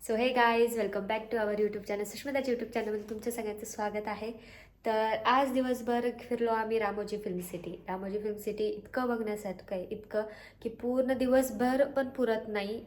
So hey guys welcome back to our YouTube channel. सुष्मिताच्या YouTube चॅनलमध्ये तुमचं सगळ्यांचं स्वागत आहे. तर आज दिवसभर फिरलो आम्ही Ramoji film city. Ramoji film city इतकं बघण्यासारखं आहे, इतकं की पूर्ण दिवसभर पण पुरत नाही.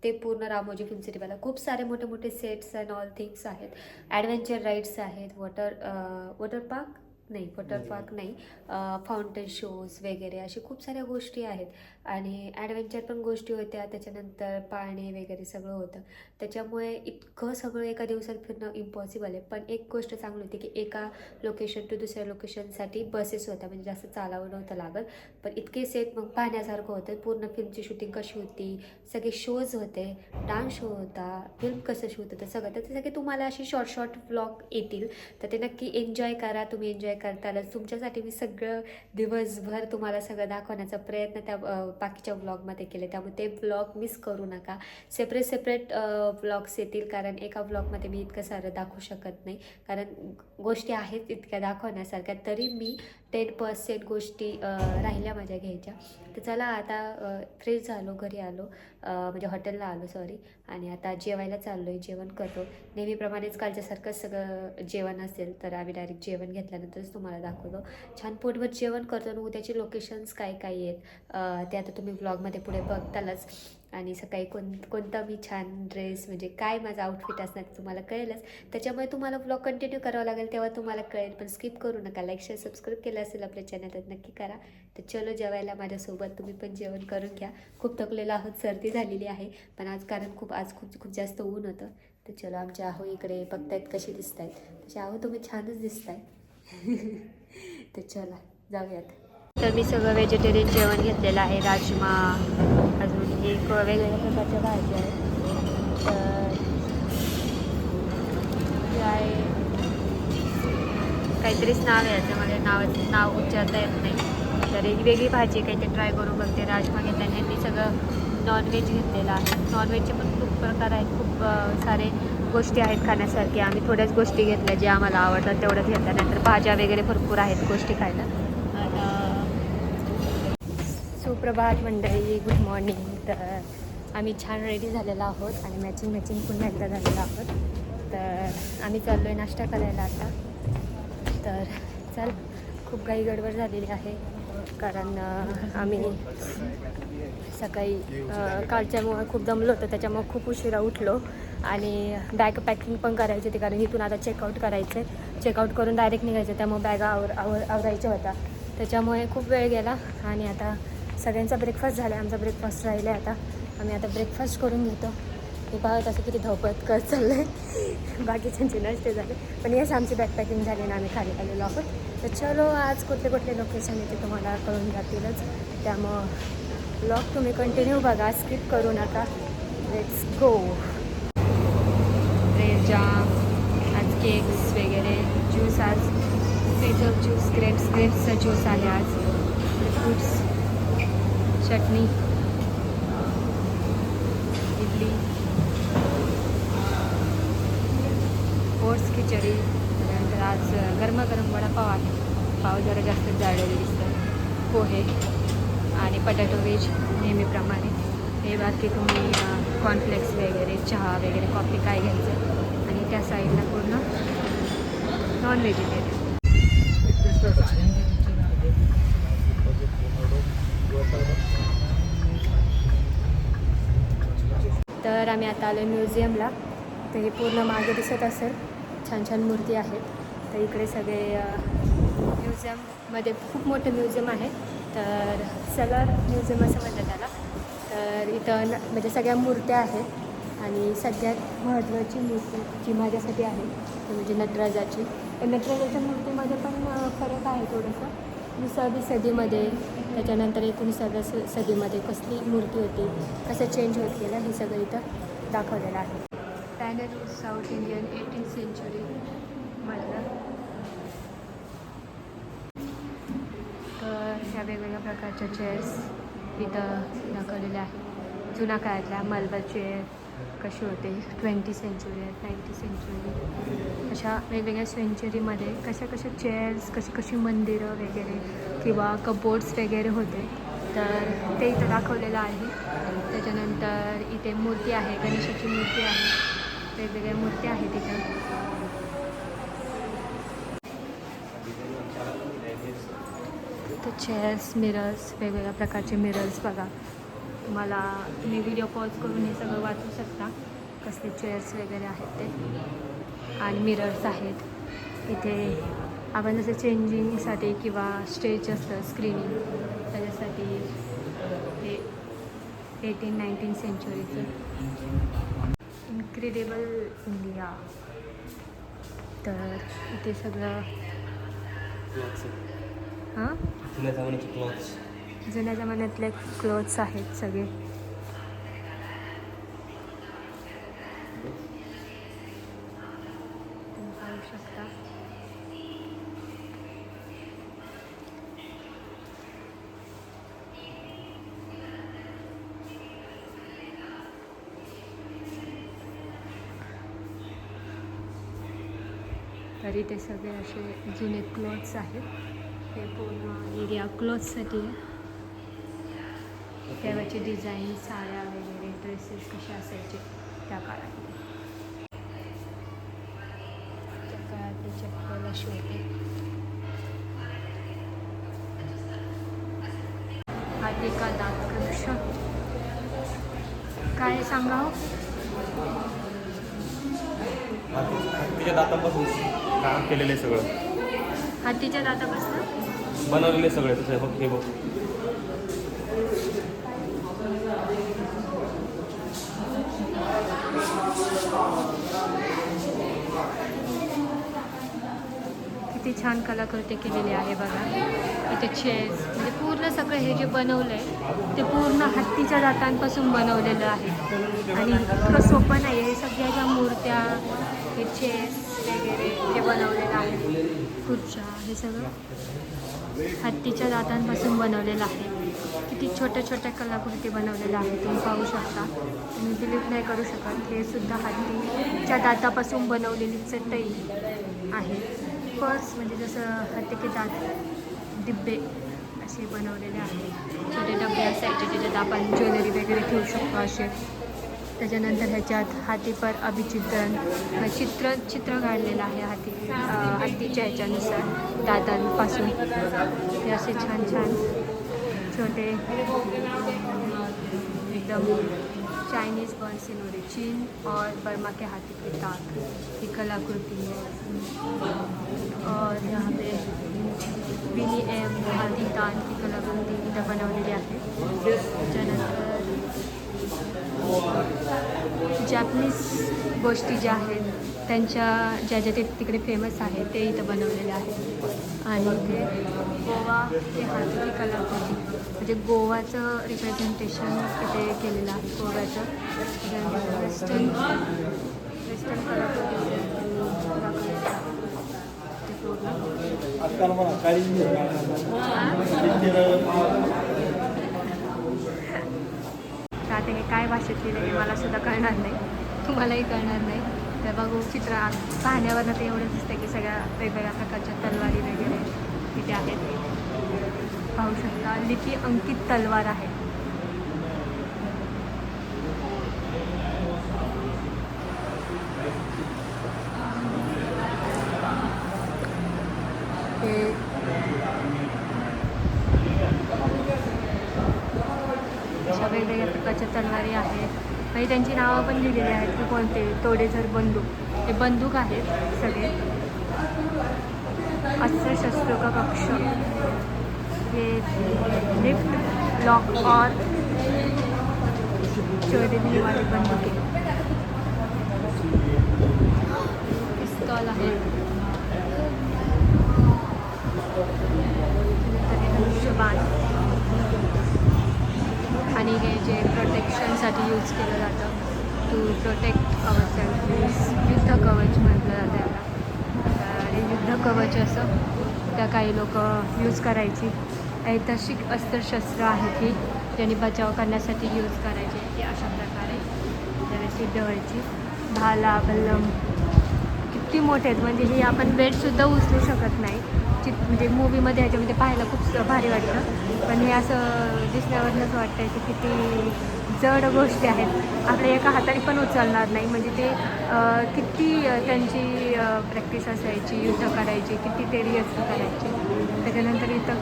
ते पूर्ण रामोजी फिल्म सिटीमध्ये खूप सारे मोठे मोठे सेट्स अँड ऑल थिंग्स आहेत. ॲडव्हेंचर राईड्स आहेत, वॉटर पार्क नाही, फाउंटन शोज वगैरे अशी खूप साऱ्या गोष्टी आहेत. आणि ॲडव्हेंचर पण गोष्टी होत्या, त्याच्यानंतर पाळणे वगैरे सगळं होतं. त्याच्यामुळे इतकं सगळं एका दिवसात फिरणं इम्पॉसिबल आहे. पण एक गोष्ट चांगली होती की एका लोकेशन टू दुसऱ्या लोकेशनसाठी बसेस होत्या, म्हणजे जास्त चालावं नव्हतं लागत. पण इतके सेट मग पाहण्यासारखं होतं. पूर्ण फिल्मची शूटिंग कशी होती, सगळे शोज होते, डान्स शो होता, फिल्म कसं शूट होतं सगळं. तर ते सगळे तुम्हाला अशी शॉर्ट व्लॉग येतील, तर ते नक्की एन्जॉय करा. तुम्ही एन्जॉय करतालच. तुमच्यासाठी मी सगळं दिवसभर तुम्हाला सगळं दाखवण्याचा प्रयत्न त्या बाकीच्या व्लॉगमध्ये केले. त्यामुळे ते व्लॉग मिस करू नका. सेपरेट व्लॉग्स येतील, कारण एका व्लॉगमध्ये मी इतकं सारं दाखवू शकत नाही, कारण गोष्टी आहेत इतक्या दाखवण्यासारख्या. तरी मी 10% गोष्टी राहिल्या माझ्या घ्यायच्या. तर चला आता फ्रेश झालो, घरी आलो, म्हणजे हॉटेलला आलो सॉरी. आणि आता जेवायला चाललो आहे, जेवण करतो. नेहमीप्रमाणेच कालच्यासारखंच सगळं जेवण असेल, तर आम्ही डायरेक्ट जेवण घेतल्यानंतरच तुम्हाला दाखवतो. छान पोटभर जेवण करतो. आणि उद्याचे लोकेशन्स काय काय आहेत ते आता तुम्ही व्लॉगमध्ये पुढे बघतालच. आणि सकाळी कोणता मी छान ड्रेस, म्हणजे काय माझं आउटफिट असणार ते तुम्हाला कळेलच. त्याच्यामुळे तुम्हाला व्लॉग कंटिन्यू करावं लागेल, तेव्हा तुम्हाला कळेल. पण स्किप करू नका. लाईक शेअर सबस्क्राईब केलं असेल आपल्या चॅनल तर नक्की करा. तर चलो जेवायला माझ्यासोबत. तुम्ही पण जेवण करून घ्या. खूप थकलेलो आहोत, सर्दी झालेली आहे. पण आज खूप जास्त ऊन होतं. तर चलो, आमच्या आहो इकडे बघतायत कशी दिसत आहेत. तसे आहो तुम्ही छानच दिसताय. तर चला जाऊयात. तर मी सगळं व्हेजिटेरियन जेवण घेतलेलं आहे. राजमा, अजून एक वेगवेगळ्या प्रकारच्या भाज्या आहेत. तर काय काहीतरीच नाव आहे याचं, मला नाव उच्चारता येत नाही. तर एक वेगळी भाजी काहीतरी ट्राय करून बघते. राजमा घेतला आणि मी सगळं नॉनव्हेज घेतलेलं आहे. नॉनव्हेजचे पण खूप प्रकार आहेत, खूप सारे गोष्टी आहेत खाण्यासारखे. आम्ही थोड्याच गोष्टी घेतल्या ज्या आम्हाला आवडतात तेवढ्याच घेतल्या, नाहीतर भाज्या वगैरे भरपूर आहेत गोष्टी खायला. सुप्रभात मंडळी, गुड मॉर्निंग. तर आम्ही छान रेडी झालेलो आहोत आणि मॅचिंग पुन्हा एकदा झालेलो आहोत. तर आम्ही चाललो आहे नाश्ता करायला आता. तर चल, खूप काही गडबड झालेली आहे, कारण आम्ही सकाळी कालच्यामुळे खूप दमलो होतो, त्याच्यामुळे खूप उशिरा उठलो. आणि बॅग पॅकिंग पण करायची होती, कारण इथून आता चेकआउट करायचं आहे. चेकआउट करून डायरेक्ट निघायचं, त्यामुळे बॅगा आवरायच्या होत्या. त्याच्यामुळे खूप वेळ गेला. आणि आता सगळ्यांचा ब्रेकफास्ट झाला, आमचा ब्रेकफास्ट राहिला आहे. आता आम्ही ब्रेकफास्ट करून घेतो. मी पाहत असं किती धावपळत करत चाललं आहे. बाकीच्यांचे नसते झाले, पण येस आमची बॅग पॅकिंग झाली आणि आम्ही खाली आलेलो आहोत. तर चलो, आज कुठले लोकेशन येते तुम्हाला कळून जातीलच. त्यामुळं व्लॉग तुम्ही कंटिन्यू बघा, स्किप करू नका. Let's go. ब्रेड जाम, आज केक्स वगैरे, ज्यूस, आज फ्रीजर ज्यूस, ग्रेप्सचा ज्यूस आहे आज, फ्रूट्स, चटणी, इडली, ओट्स खिचडी. त्यानंतर आज गरमागरम वडापाव आहे. पाव जरा जास्त जाळलेले दिसतात. पोहे आणि बटाटो व्हेज नेहमीप्रमाणे. हे बाकी तुम्ही कॉर्नफ्लेक्स वगैरे, चहा वगैरे, कॉफी काय घ्यायचं. आणि त्या साईडला पूर्ण नॉन व्हेजिटेरियन. तर आम्ही आता आलो म्युझियमला. तर हे पूर्ण मागे दिसत असेल, छान मूर्ती आहेत. तर इकडे सगळे म्युझियममध्ये खूप मोठं म्युझियम आहे. तर सलर म्युझियम असं म्हणतात त्याला. तर इथं म्हणजे सगळ्या मूर्त्या आहेत. आणि सगळ्यात महत्त्वाची मूर्ती जी माझ्यासाठी आहे ती म्हणजे नटराजाची. तर नटराजाच्या मूर्तीमध्ये पण फरक आहे थोडंसं. 20वी सदीमध्ये, त्याच्यानंतर 19व्या सदीमध्ये कसली मूर्ती होती, कसं चेंज होत गेलं, हे सगळं इथं दाखवलेलं आहे. Panel south Indian 18th सेंचुरीमधलं. तर ह्या वेगवेगळ्या प्रकारच्या चेअर्स इथं दाखवलेल्या आहेत. जुन्या काळातल्या मार्बल चेअर कशी होते, 20th सेंचुरी, 19th सेंचुरी, अशा वेगवेगळ्या सेंचुरीमध्ये कशा चेअर्स, कशी मंदिरं वगैरे किंवा कबोर्ड्स वगैरे होते. तर ते इथं दाखवलेलं आहे. त्याच्यानंतर तर इथे मूर्ती आहे, गणेशाची मूर्ती आहे, वेगवेगळ्या मूर्त्या आहेत इथं. इथं चेअर्स, मिरर्स, वेगवेगळ्या प्रकारचे मिरर्स बघा. तुम्हाला तुम्ही व्हिडिओ पॉज करून हे सगळं वाचू शकता कसले चेअर्स वगैरे आहेत ते. आणि मिरर्स आहेत इथे. आपण जसं चेंजिंगसाठी किंवा स्टेज असतं स्क्रीनिंग त्याच्यासाठी हे 18-19 सेंचुरीचं इन्क्रेडिबल इंडिया. तर इथे सगळं हां जुन्या जमान्यातले क्लोथ्स आहेत सगळे. तुम्ही पाहू शकता. तर इथे सगळे असे जुने क्लोथ्स आहेत. हे पूर्ण एरिया क्लोथ्ससाठी आहे. तेव्हाचे डिझाईन, साड्या वगैरे, ड्रेसेस कसे असायचे त्या काळात. त्या काळातले चप्पल अशी होते. हाती का दात कक्ष काय सांगा हो? हातीच्या दातापासून काम केलेले सगळं. हातीच्या दातापासून बनवलेले सगळे तसं बघ. हे बघ किती छान कलाकृती केलेली आहे बघा. इथे चेस म्हणजे पूर्ण सगळं हे जे बनवलं आहे ते पूर्ण हत्तीच्या दातांपासून बनवलेलं आहे. आणि इतकं सोपं नाही आहे. हे सगळ्या ज्या मूर्त्या, हे चेस वगैरे जे बनवलेलं आहे, खुर्च्या, हे सगळं हत्तीच्या दातांपासून बनवलेलं आहे. किती छोट्या छोट्या कलाकृती बनवलेल्या आहेत तुम्ही पाहू शकता. तुम्ही बिलीव्ह नाही करू शकत. हे सुद्धा हत्तीच्या दातापासून बनवलेली चटई आहे. पर्स म्हणजे जसं हत्ती के दात डिब्बे असे बनवलेले आहेत. छोटे डबे असायचे ज्याच्यात आपण ज्वेलरी वगैरे ठेवू शकतो असे. त्याच्यानंतर ह्याच्यात हाती पर अभिचित्रण चित्र काढलेलं आहे हत्तीच्या ह्याच्यानुसार दातांपासून. हे असे छान छान छोटे एकदम चाइनीज़ बर्न सिनोरी चीन और बर्मा के हाथी के दांत की कलाकृति है. और यहाँ पे विनी एम हाथी दांत की कलाकृती इथं बनवलेली आहे. त्याच्यानंतर जॅपनीज गोष्टी ज्या आहेत त्यांच्या ज्या ज्या ते तिकडे फेमस आहे ते इथं बनवलेले आहे. आणि इथे गोवा ते हाथी की कलाकृती म्हणजे गोवाचं रिप्रेझेंटेशन इथे केलेलं आहे. गोव्याचं वेस्टर्न कलाकृती ते पूर्ण. आता हे काय भाषेत लिहिलं हे मला सुद्धा कळणार नाही, तुम्हालाही कळणार नाही. तर बघू चित्र पाहण्यावरनं ते एवढं दिसतं की सगळ्या वेगवेगळ्या प्रकारच्या तलवारी वगैरे तिथे आहेत. पाहू शकता लिपी अंकित तलवार आहे. अशा वेगवेगळ्या प्रकारच्या तलवारी आहेत. म्हणजे त्यांची नावं पण लिहिलेली आहेत की कोणते. तोडेझर बंदूक, हे बंदूक आहेत सगळे. अस्त्रशस्त्रों का कक्ष, ये लिफ्ट लॉक और चोरने वाली बंदूकें. पिस्तॉल आहे. धनुष्यबाण आणि हे जे प्रोटेक्शनसाठी यूज केलं जातं टू प्रोटेक्ट अवर सेल्फ, युद्ध कवच म्हटलं जातं याला. हे युद्ध कवच असं त्या काही लोक यूज करायची. ऐतिहासिक अस्त्रशस्त्र आहेत ही ज्यांनी बचाव करण्यासाठी यूज करायचे. ती अशा प्रकारे त्यावेळेस युद्ध व्हायची. भाला, बल्लम किती मोठे आहेत म्हणजे हे आपण वेटसुद्धा उचलू शकत नाही. म्हणजे मूवीमध्ये ह्याच्यामध्ये पाहायला खूप भारी वाटतं, पण हे असं दिसण्यावरनंच वाटतं की किती जड गोष्टी आहेत आपल्या एका हाताने पण उचलणार नाही. म्हणजे ते किती त्यांची प्रॅक्टिस असायची, युद्ध करायची, किती ते रिहर्सल करायची. त्याच्यानंतर इथं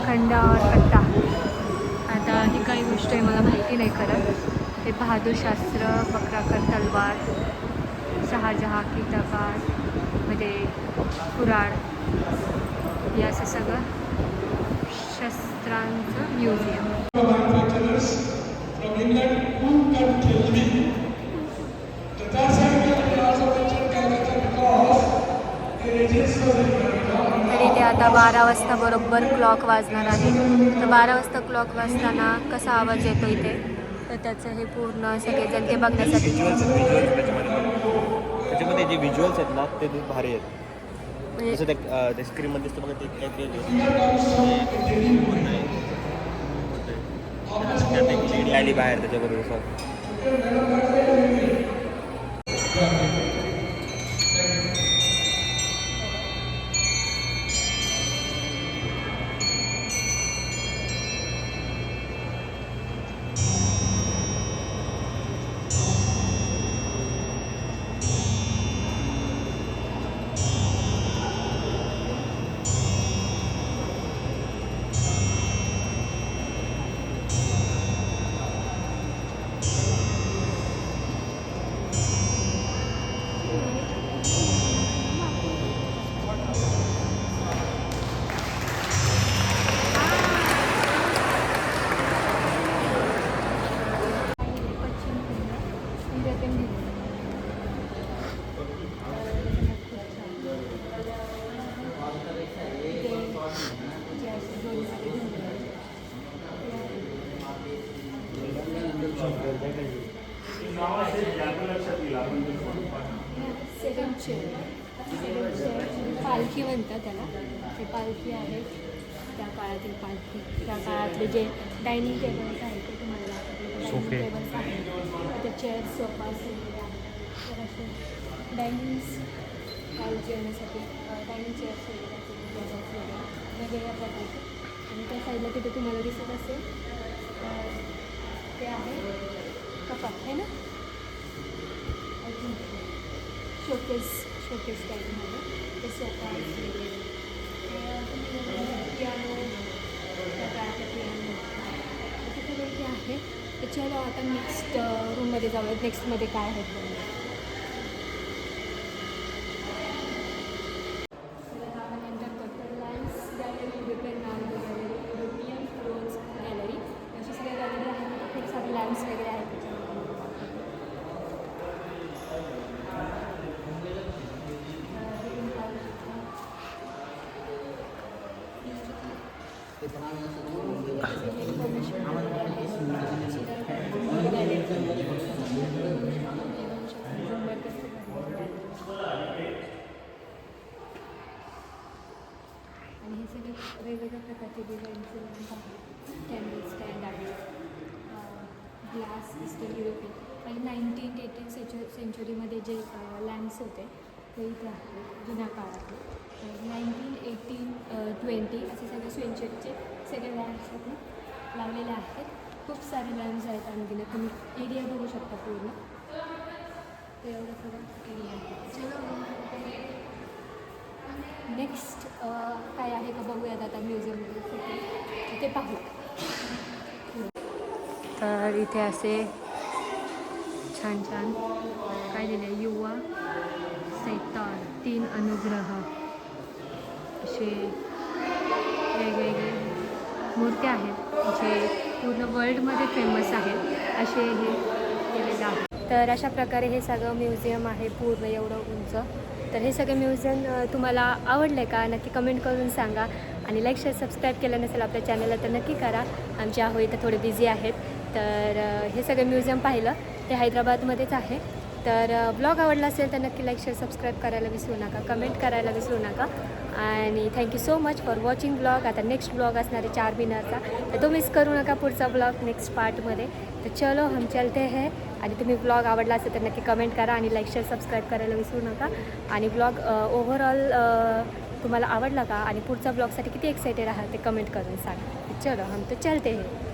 खंडावर कट्टा. आता ही काही गोष्ट आहे मला माहिती नाही खरं. हे बहादूर शास्त्र, बकराकर तलवार, शहाजहा की तलवार म्हणजे कुऱ्हाड, हे असं सगळं शस्त्रांचं म्युझियम. तर इथे आता 12 वाजता बरोबर क्लॉक वाजणार आहे. तर 12 वाजता क्लॉक वाजताना कसा आवाज येतो इथे, तर त्याचं हे पूर्ण सगळेजण ते बघण्यासाठी. त्याच्यामध्ये जे व्हिज्युअल्स आहेत ना ते भारी आहेत. म्हणजे जसं त्या स्क्रीनमध्ये दिसतं बघा ते लेडी आली बाहेर त्याच्याबरोबर असं. पालखी म्हणतात त्याला. ते पालखी आहे, त्या काळातील पालखी. त्या काळातले जे डायनिंग टेबल्स आहेत ते तुम्हाला दाखवते. डायनिंग टेबल्स आहेत, त्या चेअर्स, सोफास वगैरे आहेत. तर असे डायनिंग्स काल जेवण्यासाठी डायनिंग चेअर्स वगैरे असतील, टेबल्स वगैरे वेगवेगळ्या प्रकारचे. आणि त्या साईडला तिथे तुम्हाला दिसत असेल ते आहे कपाट आहे ना, शोकेस टाईपमध्ये ते सोफा वगैरे. पियानो, त्या काळातला पियानो ते सगळं इथे आहे. तर चलो आता नेक्स्ट रूममध्ये जाऊयात. नेक्स्टमध्ये काय आहे गॅलरी. अशा सगळ्या गॅलरी आहेत. खूप सारे लॅम्प्स वगैरे आहेत त्याच्यामध्ये. आणि हे सगळे वेगवेगळ्या प्रकारचे डिझाईनचे लॅम्प आहेत. कॅन्डल स्टँड आहे, ग्लास स्टील युरोपियन. आणि 19th-18th सेंचुरीमध्ये जे लॅम्प्स होते ते इथे आहेत जुन्या काळातले. 1918-20 असे सगळे सेंचुरीचे सगळे लॅम्प्स इथे लावलेले आहेत. खूप सारे लॅम्प्स आहेत. आणखी तुम्ही एरिया बघू शकता पूर्ण. ते एवढं सगळं एरिया आहे. चलो नेक्स्ट काय आहे का बघूयात आता म्युझियममध्ये, ते पाहू. तर इथे असे छान छान काय दिले, युवा सैतान 3 अनुग्रह, असे वेगवेगळे मूर्त्या आहेत जे पूर्ण वर्ल्डमध्ये फेमस आहेत असे हे केलेलं आहे. तर अशा प्रकारे हे सगळं म्युझियम आहे पूर्ण एवढं उंच. तर हे सगळे म्युझियम तुम्हाला आवडले का नक्की कमेंट करून सांगा. आणि लाईक शेअर सबस्क्राईब केलं नसेल आपल्या चॅनलला तर नक्की करा. आमचे आहो इथं थोडे बिझी आहेत. तर हे सगळे म्युझियम पाहिलं ते हैदराबादमध्येच आहे. तर ब्लॉग आवडला असेल तर नक्की लाईक शेअर सबस्क्राईब करायला विसरू नका, कमेंट करायला विसरू नका. आणि thank you so much for watching blog. आता नेक्स्ट ब्लॉग असणार आहे चारमिनारचा, तर तो मिस करू नका पुढचा ब्लॉग नेक्स्ट पार्टमध्ये. तर चलो हम चलते हैं. आणि तुम्ही ब्लॉग आवडला असेल तर नक्की कमेंट करा आणि लाईक शेअर सबस्क्राईब करायला विसरू नका. आणि ब्लॉग ओव्हरऑल तुम्हाला आवडला का आणि पुढचा ब्लॉगसाठी किती एक्सायटेड आहात ते कमेंट करून सांगा. चलो हम तो चलते हैं.